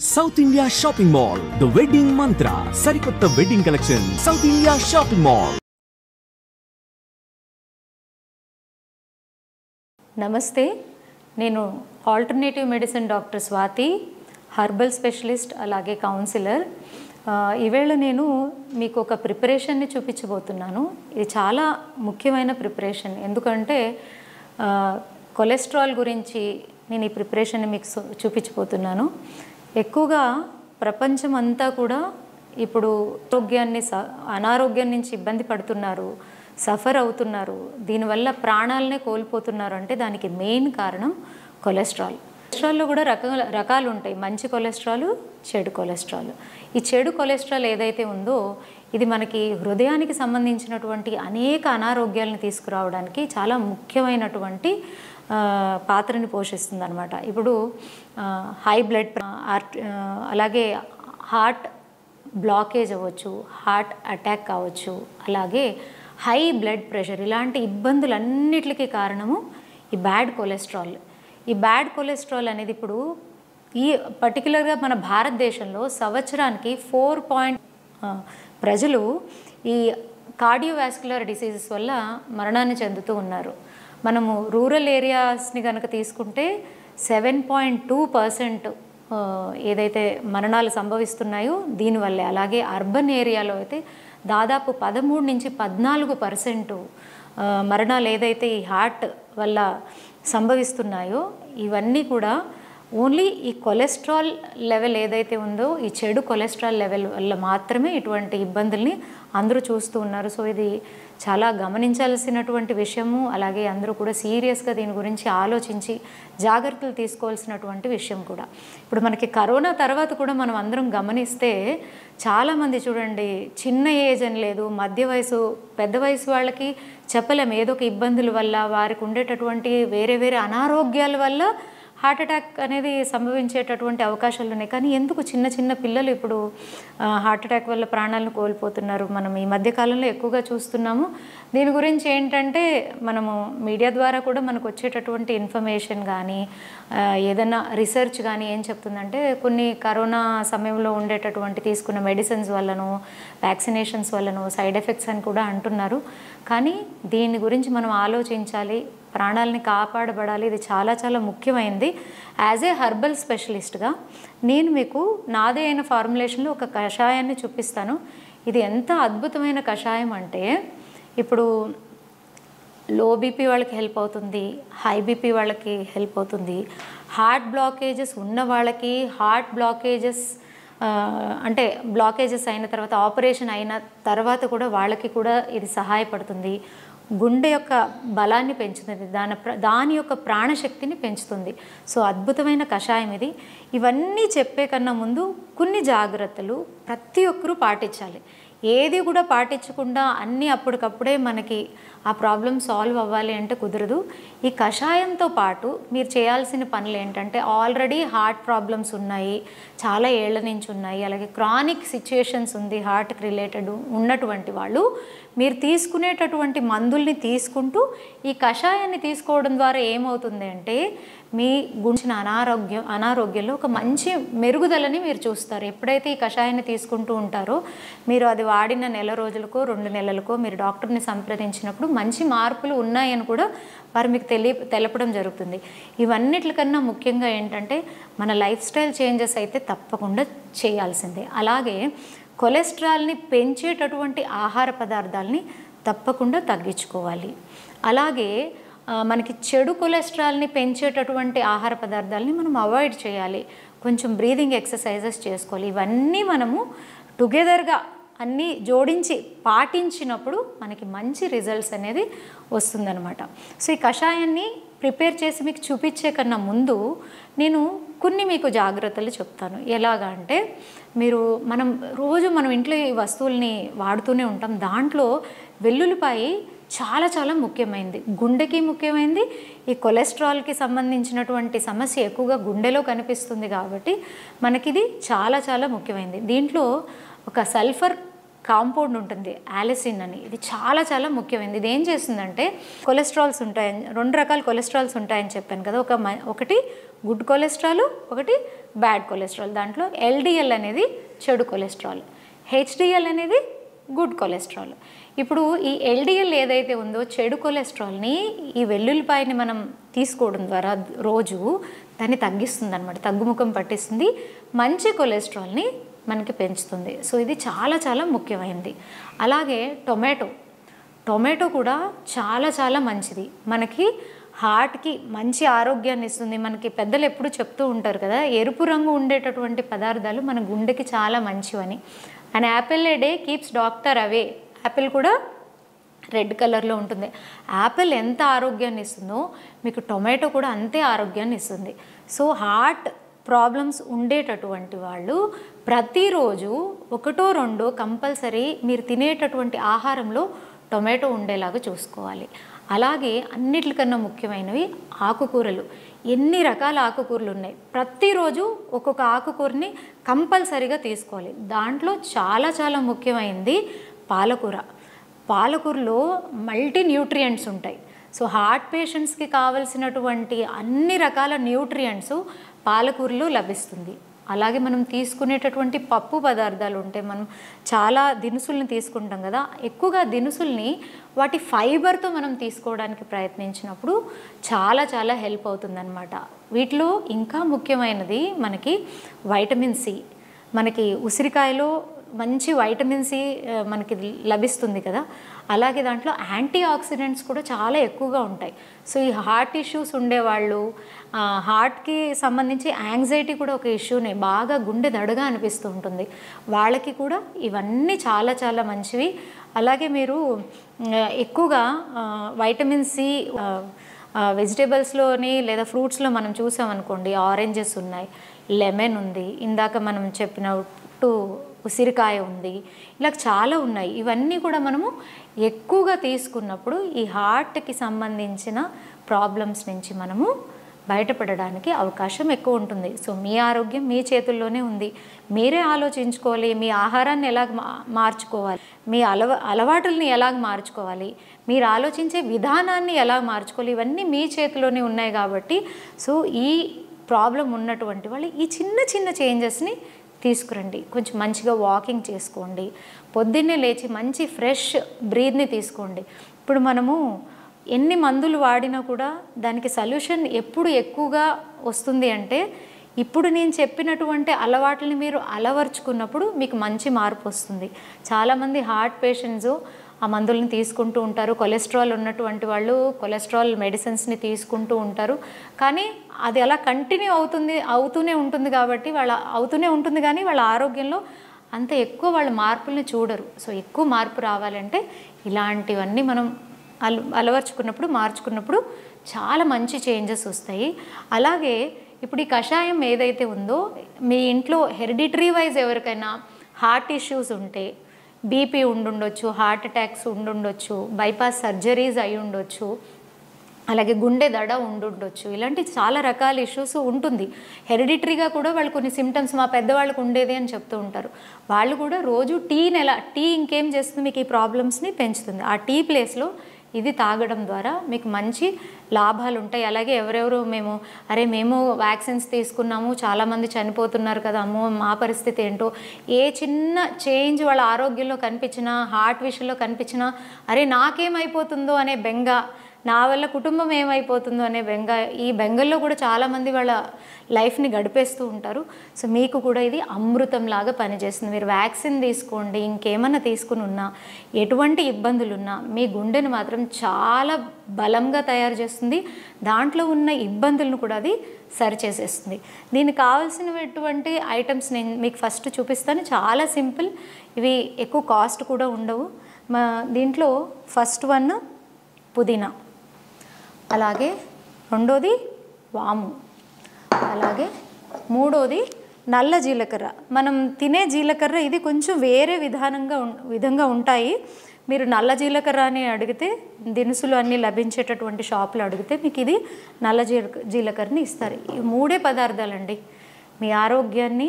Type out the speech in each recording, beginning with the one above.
South India shopping mall the wedding Mantra సరికొత్త wedding collection south India shopping mall. నమస్తే, నేను alternative medicine doctor Swathi, herbal specialist అలాగే counsellor. ఈవేళ నేను మీకు ఒక ప్రిపరేషన్ని చూపించబోతున్నాను. ఇది చాలా ముఖ్యమైన ప్రిపరేషన్, ఎందుకంటే కొలెస్ట్రాల్ గురించి నేను ఈ ప్రిపరేషన్ని మీకు చూపించబోతున్నాను. ఎక్కువగా ప్రపంచం అంతా కూడా ఇప్పుడు అనారోగ్యం నుంచి ఇబ్బంది పడుతున్నారు, సఫర్ అవుతున్నారు, దీనివల్ల ప్రాణాలనే కోల్పోతున్నారు. అంటే దానికి మెయిన్ కారణం కొలెస్ట్రాల్. కొలెస్ట్రాల్లో కూడా రకాలు ఉంటాయి, మంచి కొలెస్ట్రాల్, చెడు కొలెస్ట్రాల్. ఈ చెడు కొలెస్ట్రాల్ ఏదైతే ఉందో ఇది మనకి హృదయానికి సంబంధించినటువంటి అనేక అనారోగ్యాలను తీసుకురావడానికి చాలా ముఖ్యమైనటువంటి పాత్రని పోషిస్తుంది అన్నమాట. ఇప్పుడు హై బ్లడ్ అలాగే హార్ట్ బ్లాకేజ్ అవ్వచ్చు, హార్ట్ అటాక్ కావచ్చు, అలాగే హై బ్లడ్ ప్రెషర్, ఇలాంటి ఇబ్బందులన్నిటికీ కారణము ఈ బ్యాడ్ కొలెస్ట్రాల్. ఈ బ్యాడ్ కొలెస్ట్రాల్ అనేది ఇప్పుడు ఈ పర్టికులర్గా మన భారతదేశంలో సంవత్సరానికి 4 ప్రజలు ఈ కార్డియోవాస్కులర్ డిసీజెస్ వల్ల మరణాన్ని చెందుతూ ఉన్నారు. మనము రూరల్ ఏరియాస్ని కనుక తీసుకుంటే 7.2% ఏదైతే మరణాలు సంభవిస్తున్నాయో దీనివల్లే. అలాగే అర్బన్ ఏరియాలో అయితే దాదాపు 13 నుంచి 14% మరణాలు ఏదైతే ఈ హార్ట్ వల్ల సంభవిస్తున్నాయో ఇవన్నీ కూడా ఓన్లీ ఈ కొలెస్ట్రాల్ లెవెల్ ఏదైతే ఉందో ఈ చెడు కొలెస్ట్రాల్ లెవెల్ వల్ల మాత్రమే ఇటువంటి ఇబ్బందుల్ని అందరూ చూస్తూ ఉన్నారు. సో ఇది చాలా గమనించాల్సినటువంటి విషయము, అలాగే అందరూ కూడా సీరియస్గా దీని గురించి ఆలోచించి జాగ్రత్తలు తీసుకోవాల్సినటువంటి విషయం కూడా. ఇప్పుడు మనకి కరోనా తర్వాత కూడా మనం అందరం గమనిస్తే చాలామంది చూడండి, చిన్న ఏజ్ అని లేదు, మధ్య వయసు, పెద్ద వయసు వాళ్ళకి చెప్పలేము, ఏదో ఒక ఇబ్బందుల వల్ల వారికి ఉండేటటువంటి వేరే వేరే అనారోగ్యాల వల్ల హార్ట్ అటాక్ అనేది సంభవించేటటువంటి అవకాశాలు ఉన్నాయి. కానీ ఎందుకు చిన్న చిన్న పిల్లలు ఇప్పుడు హార్ట్ అటాక్ వల్ల ప్రాణాలను కోల్పోతున్నారు మనం ఈ మధ్యకాలంలో ఎక్కువగా చూస్తున్నాము. దీని గురించి ఏంటంటే మనము మీడియా ద్వారా కూడా మనకు వచ్చేటటువంటి ఇన్ఫర్మేషన్ కానీ ఏదైనా రీసెర్చ్ కానీ ఏం చెప్తుందంటే కొన్ని కరోనా సమయంలో ఉండేటటువంటి తీసుకున్న మెడిసిన్స్ వల్లనో వ్యాక్సినేషన్స్ వల్లనో సైడ్ ఎఫెక్ట్స్ అని కూడా అంటున్నారు. కానీ దీని గురించి మనం ఆలోచించాలి, ప్రాణాలని కాపాడబడాలి. ఇది చాలా చాలా ముఖ్యమైనది. యాజ్ ఏ హర్బల్ స్పెషలిస్ట్గా నేను మీకు నాదే అయిన ఫార్ములేషన్లో ఒక కషాయాన్ని చూపిస్తాను. ఇది ఎంత అద్భుతమైన కషాయం అంటే ఇప్పుడు లో బీపీ వాళ్ళకి హెల్ప్ అవుతుంది, హై బీపీ వాళ్ళకి హెల్ప్ అవుతుంది, హార్ట్ బ్లాకేజెస్ ఉన్న వాళ్ళకి, హార్ట్ బ్లాకేజెస్ అంటే బ్లాకేజెస్ అయిన తర్వాత ఆపరేషన్ అయిన తర్వాత కూడా వాళ్ళకి కూడా ఇది సహాయపడుతుంది. గుండె యొక్క బలాన్ని పెంచుతుంది, దాని యొక్క ప్రాణశక్తిని పెంచుతుంది. సో అద్భుతమైన కషాయం ఇది. ఇవన్నీ చెప్పే కన్నా ముందు కొన్ని జాగ్రత్తలు ప్రతి ఒక్కరూ పాటించాలి. ఏది కూడా పాటించకుండా అన్నీ అప్పటికప్పుడే మనకి ఆ ప్రాబ్లం సాల్వ్ అవ్వాలి అంటే కుదరదు. ఈ కషాయంతో పాటు మీరు చేయాల్సిన పనులు ఏంటంటే, ఆల్రెడీ హార్ట్ ప్రాబ్లమ్స్ ఉన్నాయి, చాలా ఏళ్ల నుంచి ఉన్నాయి, అలాగే క్రానిక్ సిచ్యుయేషన్స్ ఉంది హార్ట్కి రిలేటెడ్ ఉన్నటువంటి వాళ్ళు మీరు తీసుకునేటటువంటి మందుల్ని తీసుకుంటూ ఈ కషాయాన్ని తీసుకోవడం ద్వారా ఏమవుతుంది అంటే మీ గుంచిన అనారోగ్యంలో ఒక మంచి మెరుగుదలని మీరు చూస్తారు. ఎప్పుడైతే ఈ కషాయాన్ని తీసుకుంటూ ఉంటారో మీరు అది వాడిన నెల రోజులకో 2 నెలలకో మీరు డాక్టర్ని సంప్రదించినప్పుడు మంచి మార్పులు ఉన్నాయని కూడా వారు మీకు తెలపడం జరుగుతుంది. ఇవన్నిటికన్నా ముఖ్యంగా ఏంటంటే మన లైఫ్ స్టైల్ చేంజెస్ అయితే తప్పకుండా చేయాల్సిందే. అలాగే కొలెస్ట్రాల్ని పెంచేటటువంటి ఆహార పదార్థాలని తప్పకుండా తగ్గించుకోవాలి. అలాగే మనకి చెడు కొలెస్ట్రాల్ని పెంచేటటువంటి ఆహార పదార్థాలని మనం అవాయిడ్ చేయాలి. కొంచెం బ్రీదింగ్ ఎక్సర్సైజెస్ చేసుకోవాలి. ఇవన్నీ మనము టుగెదర్గా అన్నీ జోడించి పాటించినప్పుడు మనకి మంచి రిజల్ట్స్ అనేది వస్తుందన్నమాట. సో ఈ కషాయాన్ని ప్రిపేర్ చేసి మీకు చూపించే కన్నా ముందు నేను కొన్ని మీకు జాగ్రత్తలు చెప్తాను. ఎలాగా అంటే మనం ఇంట్లో ఈ వస్తువుల్ని వాడుతూనే ఉంటాం. దాంట్లో వెల్లుల్లిపాయ చాలా చాలా ముఖ్యమైనది, గుండెకి ముఖ్యమైనది. ఈ కొలెస్ట్రాల్కి సంబంధించినటువంటి సమస్య ఎక్కువగా గుండెలో కనిపిస్తుంది కాబట్టి మనకిది చాలా చాలా ముఖ్యమైనది. దీంట్లో ఒక సల్ఫర్ కాంపౌండ్ ఉంటుంది ఆలిసిన్ అని. ఇది చాలా చాలా ముఖ్యమైనది. ఇది ఏం చేస్తుందంటే కొలెస్ట్రాల్స్ ఉంటాయని, 2 రకాల కొలెస్ట్రాల్స్ ఉంటాయని చెప్పాను కదా, ఒకటి గుడ్ కొలెస్ట్రాల్, ఒకటి బ్యాడ్ కొలెస్ట్రాల్. దాంట్లో ఎల్డిఎల్ అనేది చెడు కొలెస్ట్రాల్, హెచ్డిఎల్ అనేది గుడ్ కొలెస్ట్రాల్. ఇప్పుడు ఈ ఎల్డిఎల్ ఏదైతే ఉందో చెడు కొలెస్ట్రాల్ని ఈ వెల్లుల్లిపాయని మనం తీసుకోవడం ద్వారా రోజు దాన్ని తగ్గిస్తుంది అనమాట, తగ్గుముఖం పట్టిస్తుంది, మంచి కొలెస్ట్రాల్ని మనకి పెంచుతుంది. సో ఇది చాలా చాలా ముఖ్యమైనది. అలాగే టొమాటో కూడా చాలా చాలా మంచిది, మనకి హార్ట్కి మంచి ఆరోగ్యాన్ని ఇస్తుంది. మనకి పెద్దలు ఎప్పుడు చెప్తూ ఉంటారు కదా, ఎరుపు రంగు ఉండేటటువంటి పదార్థాలు మన గుండెకి చాలా మంచివని. And apple a day keeps doctor away. Apple కూడా రెడ్ కలర్లో ఉంటుంది. యాపిల్ ఎంత ఆరోగ్యాన్ని ఇస్తుందో మీకు టొమాటో కూడా అంతే ఆరోగ్యాన్ని ఇస్తుంది. సో హార్ట్ ప్రాబ్లమ్స్ ఉండేటటువంటి వాళ్ళు ప్రతిరోజు 1-2 కంపల్సరీ మీరు తినేటటువంటి ఆహారంలో టొమాటో ఉండేలాగా చూసుకోవాలి. అలాగే అన్నిటికన్నా ముఖ్యమైనవి ఆకుకూరలు. ఎన్ని రకాల ఆకుకూరలు ఉన్నాయి, ప్రతిరోజు ఒక్కొక్క ఆకుకూరని కంపల్సరీగా తీసుకోవాలి. దాంట్లో చాలా చాలా ముఖ్యమైనది పాలకూరలో మల్టీ న్యూట్రియంట్స్ ఉంటాయి. సో హార్ట్ పేషెంట్స్కి కావలసినటువంటి అన్ని రకాల న్యూట్రియంట్స్ పాలకూరలో లభిస్తుంది. అలాగే మనం తీసుకునేటటువంటి పప్పు పదార్థాలు ఉంటాయి, మనం చాలా దినుసుల్ని తీసుకుంటాం కదా, ఎక్కువగా దినుసుల్ని వాటి ఫైబర్తో మనం తీసుకోవడానికి ప్రయత్నించినప్పుడు చాలా చాలా హెల్ప్ అవుతుందన్నమాట. వీటిలో ఇంకా ముఖ్యమైనది మనకి వైటమిన్ సి. మనకి ఉసిరికాయలో మంచి వైటమిన్ సి మనకి లభిస్తుంది కదా, అలాగే దాంట్లో యాంటీ ఆక్సిడెంట్స్ కూడా చాలా ఎక్కువగా ఉంటాయి. సో ఈ హార్ట్ ఇష్యూస్ ఉండేవాళ్ళు, హార్ట్కి సంబంధించి యాంగ్జైటీ కూడా ఒక ఇష్యూనే, బాగా గుండె దడగా అనిపిస్తూ ఉంటుంది, వాళ్ళకి కూడా ఇవన్నీ చాలా చాలా మంచివి. అలాగే మీరు ఎక్కువగా వైటమిన్ సి వెజిటేబుల్స్లోని లేదా ఫ్రూట్స్లో మనం చూసామనుకోండి, ఆరెంజెస్ ఉన్నాయి, లెమన్ ఉంది, ఇందాక మనం చెప్పినట్టు ఉసిరికాయ ఉంది, ఇలా చాలా ఉన్నాయి. ఇవన్నీ కూడా మనము ఎక్కువగా తీసుకున్నప్పుడు ఈ హార్ట్కి సంబంధించిన ప్రాబ్లమ్స్ నుంచి మనము బయటపడడానికి అవకాశం ఎక్కువ ఉంటుంది. సో మీ ఆరోగ్యం మీ చేతుల్లోనే ఉంది, మీరే ఆలోచించుకోవాలి. మీ ఆహారాన్ని ఎలాగ మార్చుకోవాలి, మీ అలవాటుల్ని ఎలాగ మార్చుకోవాలి, మీరు ఆలోచించే విధానాన్ని ఎలా మార్చుకోవాలి, ఇవన్నీ మీ చేతిలోనే ఉన్నాయి. కాబట్టి సో ఈ ప్రాబ్లం ఉన్నటువంటి వాళ్ళు ఈ చిన్న చిన్న చేంజెస్ని తీసుకురండి. కొంచెం మంచిగా వాకింగ్ చేసుకోండి, పొద్దున్నే లేచి మంచి ఫ్రెష్ బ్రీత్ని తీసుకోండి. ఇప్పుడు మనము ఎన్ని మందులు వాడినా కూడా దానికి సొల్యూషన్ ఎప్పుడు ఎక్కువగా వస్తుంది అంటే, ఇప్పుడు నేను చెప్పినటువంటి అలవాట్లని మీరు అలవర్చుకున్నప్పుడు మీకు మంచి మార్పు వస్తుంది. చాలామంది హార్ట్ పేషెంట్స్ ఆ మందులను తీసుకుంటూ ఉంటారు, కొలెస్ట్రాల్ ఉన్నటువంటి వాళ్ళు కొలెస్ట్రాల్ మెడిసిన్స్ని తీసుకుంటూ ఉంటారు, కానీ అది అలా కంటిన్యూ అవుతూనే ఉంటుంది. కాబట్టి అవుతూనే ఉంటుంది కానీ వాళ్ళ ఆరోగ్యంలో అంత ఎక్కువ వాళ్ళ మార్పుల్ని చూడరు. సో ఎక్కువ మార్పు రావాలంటే ఇలాంటివన్నీ మనం అలవర్చుకున్నప్పుడు, మార్చుకున్నప్పుడు చాలా మంచి చేంజెస్ వస్తాయి. అలాగే ఇప్పుడు ఈ కషాయం ఏదైతే ఉందో, మీ ఇంట్లో హెరిడిటరీ వైజ్ ఎవరికైనా హార్ట్ ఇష్యూస్ ఉంటే, బీపీ ఉండుండొచ్చు, హార్ట్ అటాక్స్ ఉండుండొచ్చు, బైపాస్ సర్జరీస్ అయి ఉండొచ్చు, అలాగే గుండె దడ ఉండుండొచ్చు, ఇలాంటి చాలా రకాల ఇష్యూస్ ఉంటుంది. హెరిడిటరీగా కూడా వాళ్ళు కొన్ని సిమ్టమ్స్ మా పెద్దవాళ్ళకు ఉండేది అని చెప్తూ ఉంటారు. వాళ్ళు కూడా రోజు టీ ఇంకేం చేస్తుంది, మీకు ఈ ప్రాబ్లమ్స్ని పెంచుతుంది. ఆ టీ ప్లేస్లో ఇది తాగడం ద్వారా మీకు మంచి లాభాలు ఉంటాయి. అలాగే ఎవరెవరు మేము వ్యాక్సిన్స్ తీసుకున్నాము, చాలామంది చనిపోతున్నారు కదా, అమ్మో మా పరిస్థితి ఏంటో, ఏ చిన్న చేంజ్ వాళ్ళ ఆరోగ్యంలో కనిపించినా, హార్ట్ విషయంలో కనిపించినా, నాకేమైపోతుందో అనే బెంగ, నా వల్ల కుటుంబం ఏమైపోతుందో అనే బెంగ, ఈ బెంగల్లో కూడా చాలామంది వాళ్ళ లైఫ్ని గడిపేస్తూ ఉంటారు. సో మీకు కూడా ఇది అమృతంలాగా పనిచేస్తుంది. మీరు వ్యాక్సిన్ తీసుకోండి, ఇంకేమన్నా తీసుకుని ఉన్నా, ఎటువంటి ఇబ్బందులున్నా మీ గుండెను మాత్రం చాలా బలంగా తయారు చేస్తుంది. దాంట్లో ఉన్న ఇబ్బందులను కూడా అది సరిచేసేస్తుంది. దీనికి కావాల్సినటువంటి ఐటమ్స్ నేను మీకు ఫస్ట్ చూపిస్తాను. చాలా సింపుల్, ఇవి ఎక్కువ కాస్ట్ కూడా ఉండవు. దీంట్లో ఫస్ట్ వన్ పుదీనా, అలాగే రెండోది వాము, అలాగే మూడోది నల్ల జీలకర్ర. మనం తినే జీలకర్ర ఇది కొంచెం వేరే విధంగా ఉంటాయి. మీరు నల్ల జీలకర్ర అని అడిగితే, దినుసులు అన్నీ లభించేటటువంటి షాపులో అడిగితే మీకు ఇది నల్ల జీలకర్రని ఇస్తారు. ఈ 3 పదార్థాలండి మీ ఆరోగ్యాన్ని,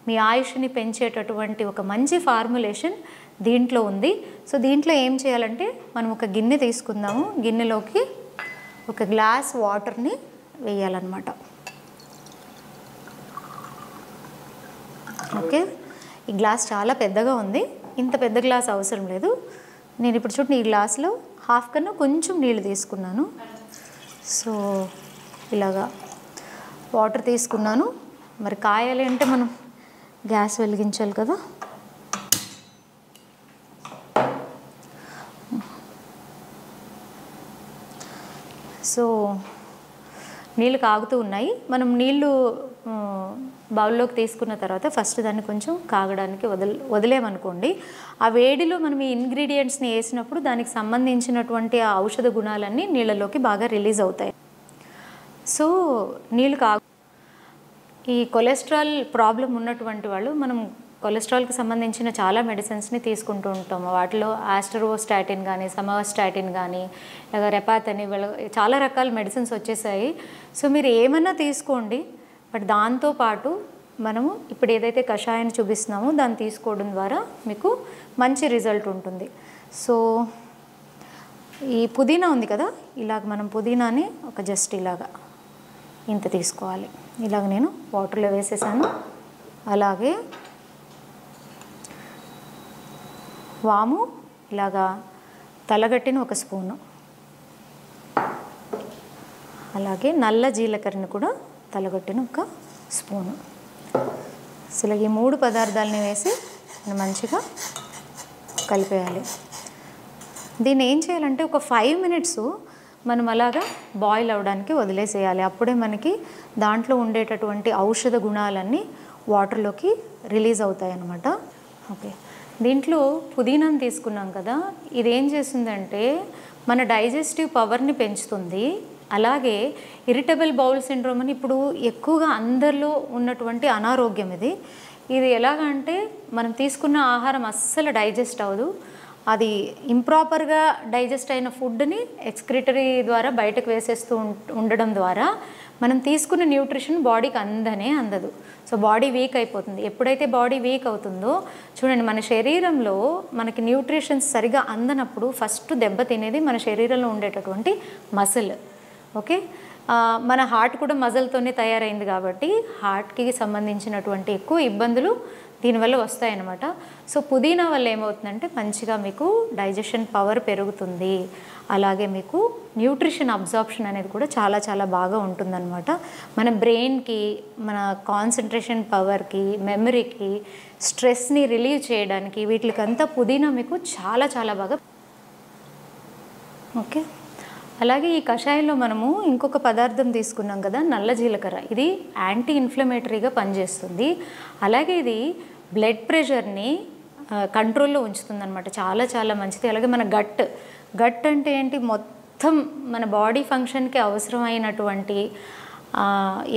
మీ ఆయుష్ని పెంచేటటువంటి ఒక మంచి ఫార్ములేషన్. దీంట్లో ఉంది. సో దీంట్లో ఏం చేయాలంటే మనం ఒక గిన్నె తీసుకుందాము. గిన్నెలోకి ఒక గ్లాస్ వాటర్ని వేయాలన్నమాట. ఓకే, ఈ గ్లాస్ చాలా పెద్దగా ఉంది, ఇంత పెద్ద గ్లాస్ అవసరం లేదు. నేను ఇప్పుడు చూడండి ఈ గ్లాస్లో హాఫ్ కన్నా కొంచెం నీళ్ళు తీసుకున్నాను. సో ఇలాగా వాటర్ తీసుకున్నాను. మరి కాయాలి అంటే మనం గ్యాస్ వెలిగించాలి కదా. సో నీళ్ళు కాగుతూ ఉన్నాయి. మనం నీళ్ళు బౌల్లోకి తీసుకున్న తర్వాత ఫస్ట్ దాన్ని కొంచెం కాగడానికి వదిలేమనుకోండి, ఆ వేడిలో మనం ఈ ఇంగ్రీడియంట్స్ని వేసినప్పుడు దానికి సంబంధించినటువంటి ఆ ఔషధ గుణాలన్నీ నీళ్ళలోకి బాగా రిలీజ్ అవుతాయి. సో నీళ్ళు ఈ కొలెస్ట్రాల్ ప్రాబ్లం ఉన్నటువంటి వాళ్ళు మనం కొలెస్ట్రాల్కి సంబంధించిన చాలా మెడిసిన్స్ని తీసుకుంటూ ఉంటాము. వాటిలో ఆస్టరోస్టాటిన్ కానీ, సమోస్టాటిన్ కానీ, రెపాత్ అని చాలా రకాల మెడిసిన్స్ వచ్చేసాయి. సో మీరు ఏమన్నా తీసుకోండి, బట్ దాంతోపాటు మనము ఇప్పుడు ఏదైతే కషాయాన్ని చూపిస్తున్నామో దాన్ని తీసుకోవడం ద్వారా మీకు మంచి రిజల్ట్ ఉంటుంది. సో ఈ పుదీనా ఉంది కదా, ఇలాగ మనం పుదీనాని ఒక జస్ట్ ఇలాగా ఇంత తీసుకోవాలి. ఇలాగ నేను వాటర్లో వేసేసాను. అలాగే వాము ఇలాగా తలగట్టిన ఒక స్పూను, అలాగే నల్ల జీలకర్రని కూడా తలగట్టిన ఒక స్పూను. అసలు ఈ 3 పదార్థాలని వేసి మంచిగా కలిపేయాలి. దీన్ని ఏం చేయాలంటే ఒక 5 మినిట్స్ మనం అలాగా బాయిల్ అవ్వడానికి వదిలేసేయాలి. అప్పుడే మనకి దాంట్లో ఉండేటటువంటి ఔషధ గుణాలన్నీ వాటర్లోకి రిలీజ్ అవుతాయి అన్నమాట. ఓకే, దీంట్లో పుదీనాను తీసుకున్నాం కదా, ఇదేం చేస్తుందంటే మన డైజెస్టివ్ పవర్ని పెంచుతుంది. అలాగే ఇరిటబుల్ బౌల్ సిండ్రోమ్ అని ఇప్పుడు ఎక్కువగా అందరిలో ఉన్నటువంటి అనారోగ్యం ఇది ఎలాగంటే మనం తీసుకున్న ఆహారం అస్సలు డైజెస్ట్ అవ్వదు. అది ఇంప్రాపర్గా డైజెస్ట్ అయిన ఫుడ్ని ఎక్స్క్రిటరీ ద్వారా బయటకు వేసేస్తూ ఉండడం ద్వారా మనం తీసుకున్న న్యూట్రిషన్ బాడీకి అందదు. సో బాడీ వీక్ అయిపోతుంది. ఎప్పుడైతే బాడీ వీక్ అవుతుందో చూడండి, మన శరీరంలో మనకి న్యూట్రిషన్స్ సరిగా అందనప్పుడు ఫస్ట్ దెబ్బ తినేది మన శరీరంలో ఉండేటటువంటి మసిల్. ఓకే, మన హార్ట్ కూడా మజిల్తోనే తయారైంది కాబట్టి హార్ట్కి సంబంధించినటువంటి ఎక్కువ ఇబ్బందులు దీనివల్ల వస్తాయన్నమాట. సో పుదీనా వల్ల ఏమవుతుందంటే మంచిగా మీకు డైజెషన్ పవర్ పెరుగుతుంది. అలాగే మీకు న్యూట్రిషన్ అబ్జార్ప్షన్ అనేది కూడా చాలా చాలా బాగా ఉంటుందన్నమాట. మన బ్రెయిన్కి, మన కాన్సన్ట్రేషన్ పవర్కి, మెమరీకి, స్ట్రెస్ని రిలీవ్ చేయడానికి వీటికంతా పుదీనా మీకు చాలా చాలా బాగా. ఓకే, అలాగే ఈ కషాయంలో మనము ఇంకొక పదార్థం తీసుకున్నాం కదా, నల్ల జీలకర్ర. ఇది యాంటీ ఇన్ఫ్లమేటరీగా పనిచేస్తుంది. అలాగే ఇది బ్లడ్ ప్రెషర్ని కంట్రోల్లో ఉంచుతుంది అనమాట. చాలా చాలా మంచిది. అలాగే మన గట్ అంటే ఏంటి, మొత్తం మన బాడీ ఫంక్షన్కి అవసరమైనటువంటి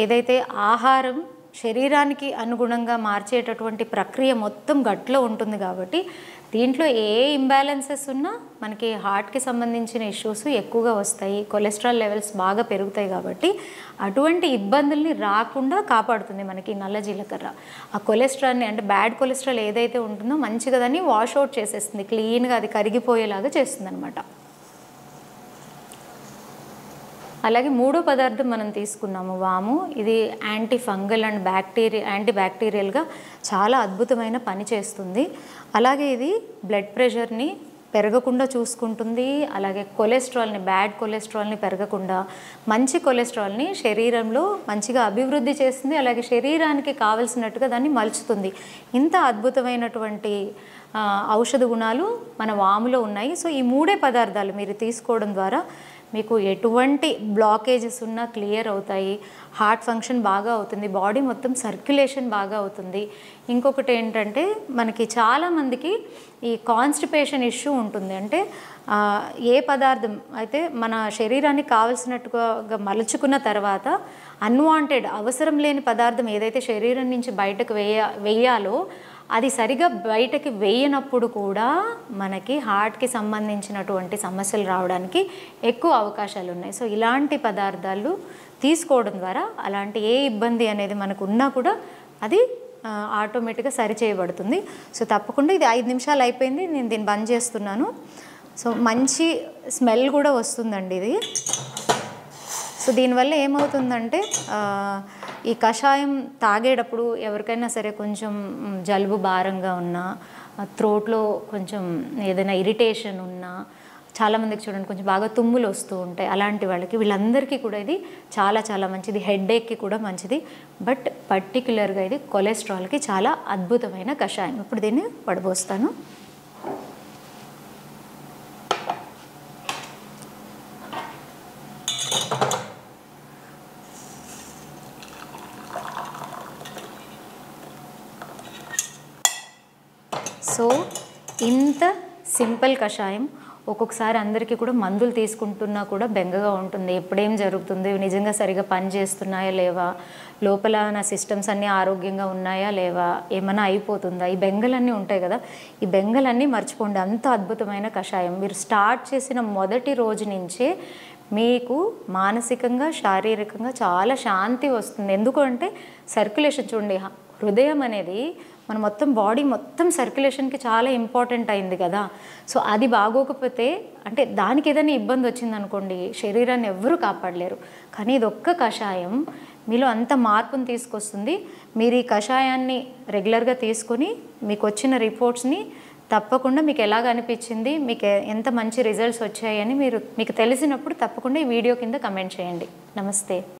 ఏదైతే ఆహారం శరీరానికి అనుగుణంగా మార్చేటటువంటి ప్రక్రియ మొత్తం గట్లో ఉంటుంది. కాబట్టి దీంట్లో ఏ ఇంబ్యాలెన్సెస్ ఉన్నా మనకి హార్ట్కి సంబంధించిన ఇష్యూస్ ఎక్కువగా వస్తాయి. కొలెస్ట్రాల్ లెవెల్స్ బాగా పెరుగుతాయి. కాబట్టి అటువంటి ఇబ్బందుల్ని రాకుండా కాపాడుతుంది మనకి నల్ల జీలకర్ర. ఆ కొలెస్ట్రాల్ని అంటే బ్యాడ్ కొలెస్ట్రాల్ ఏదైతే ఉంటుందో మంచిగా దాన్ని వాష్ అవుట్ చేసేస్తుంది, క్లీన్గా అది కరిగిపోయేలాగా చేస్తుంది అనమాట. అలాగే మూడో పదార్థం మనం తీసుకున్నాము వాము. ఇది యాంటీ ఫంగల్ అండ్ యాంటీ బ్యాక్టీరియల్గా చాలా అద్భుతమైన పని చేస్తుంది. అలాగే ఇది బ్లడ్ ప్రెషర్ని పెరగకుండా చూసుకుంటుంది. అలాగే కొలెస్ట్రాల్ని, బ్యాడ్ కొలెస్ట్రాల్ని పెరగకుండా మంచి కొలెస్ట్రాల్ని శరీరంలో మంచిగా అభివృద్ధి చేస్తుంది. అలాగే శరీరానికి కావలసినట్టుగా దాన్ని మలుచుతుంది. ఇంత అద్భుతమైనటువంటి ఔషధ గుణాలు మన వాములో ఉన్నాయి. సో ఈ 3 పదార్థాలు మీరు తీసుకోవడం ద్వారా మీకు ఎటువంటి బ్లాకేజెస్ ఉన్నా క్లియర్ అవుతాయి. హార్ట్ ఫంక్షన్ బాగా అవుతుంది. బాడీ మొత్తం సర్క్యులేషన్ బాగా అవుతుంది. ఇంకొకటి ఏంటంటే మనకి చాలామందికి ఈ కాన్స్టిపేషన్ ఇష్యూ ఉంటుంది. అంటే ఏ పదార్థం అయితే మన శరీరానికి కావలసినట్టుగా మలుచుకున్న తర్వాత అన్వాంటెడ్, అవసరం లేని పదార్థం ఏదైతే శరీరం నుంచి బయటకు వేయాలో అది సరిగా బయటకి వేయనప్పుడు కూడా మనకి హార్ట్కి సంబంధించినటువంటి సమస్యలు రావడానికి ఎక్కువ అవకాశాలు ఉన్నాయి. సో ఇలాంటి పదార్థాలు తీసుకోవడం ద్వారా అలాంటి ఏ ఇబ్బంది అనేది మనకు ఉన్నా కూడా అది ఆటోమేటిక్గా సరి చేయబడుతుంది. సో తప్పకుండా ఇది 5 నిమిషాలు అయిపోయింది, నేను దీన్ని బంద్ చేస్తున్నాను. సో మంచి స్మెల్ కూడా వస్తుందండి ఇది. సో దీనివల్ల ఏమవుతుందంటే ఈ కషాయం తాగేటప్పుడు ఎవరికైనా సరే కొంచెం జలుబు భారంగా ఉన్నా, థ్రోట్లో కొంచెం ఏదైనా ఇరిటేషన్ ఉన్నా, చాలామందికి చూడండి కొంచెం బాగా తుమ్ములు వస్తూ ఉంటాయి, అలాంటి వాళ్ళకి వీళ్ళందరికీ కూడా ఇది చాలా చాలా మంచిది. హెడేక్కి కూడా మంచిది. బట్ పర్టిక్యులర్గా ఇది కొలెస్ట్రాల్కి చాలా అద్భుతమైన కషాయం. ఇప్పుడు దీన్ని వడబోస్తాను. సో ఇంత సింపుల్ కషాయం. ఒక్కొక్కసారి అందరికీ కూడా మందులు తీసుకుంటున్నా కూడా బెంగగా ఉంటుంది, ఎప్పుడేం జరుగుతుంది, నిజంగా సరిగా పని చేస్తున్నాయా లేవా, లోపల నా సిస్టమ్స్ అన్నీ ఆరోగ్యంగా ఉన్నాయా లేవా, ఏమైనా అయిపోతుందా, ఈ బెంగలన్నీ ఉంటాయి కదా. ఈ బెంగలన్నీ మర్చిపోండి. అంత అద్భుతమైన కషాయం. మీరు స్టార్ట్ చేసిన మొదటి రోజు నుంచే మీకు మానసికంగా శారీరకంగా చాలా శాంతి వస్తుంది. ఎందుకంటే సర్క్యులేషన్ చూడండి, హృదయం అనేది మన మొత్తం బాడీ మొత్తం సర్క్యులేషన్కి చాలా ఇంపార్టెంట్ అయింది కదా. సో అది బాగోకపోతే అంటే దానికి ఏదైనా ఇబ్బంది వచ్చిందనుకోండి, శరీరాన్ని ఎవ్వరూ కాపాడలేరు. కానీ ఇది ఒక్క కషాయం మీలో అంత మార్పును తీసుకొస్తుంది. మీరు ఈ కషాయాన్ని రెగ్యులర్గా తీసుకొని మీకు వచ్చిన రిపోర్ట్స్ని తప్పకుండా మీకు ఎలాగ అనిపించింది, మీకు ఎంత మంచి రిజల్ట్స్ వచ్చాయని మీకు తెలిసినప్పుడు తప్పకుండా ఈ వీడియో కింద కమెంట్ చేయండి. నమస్తే.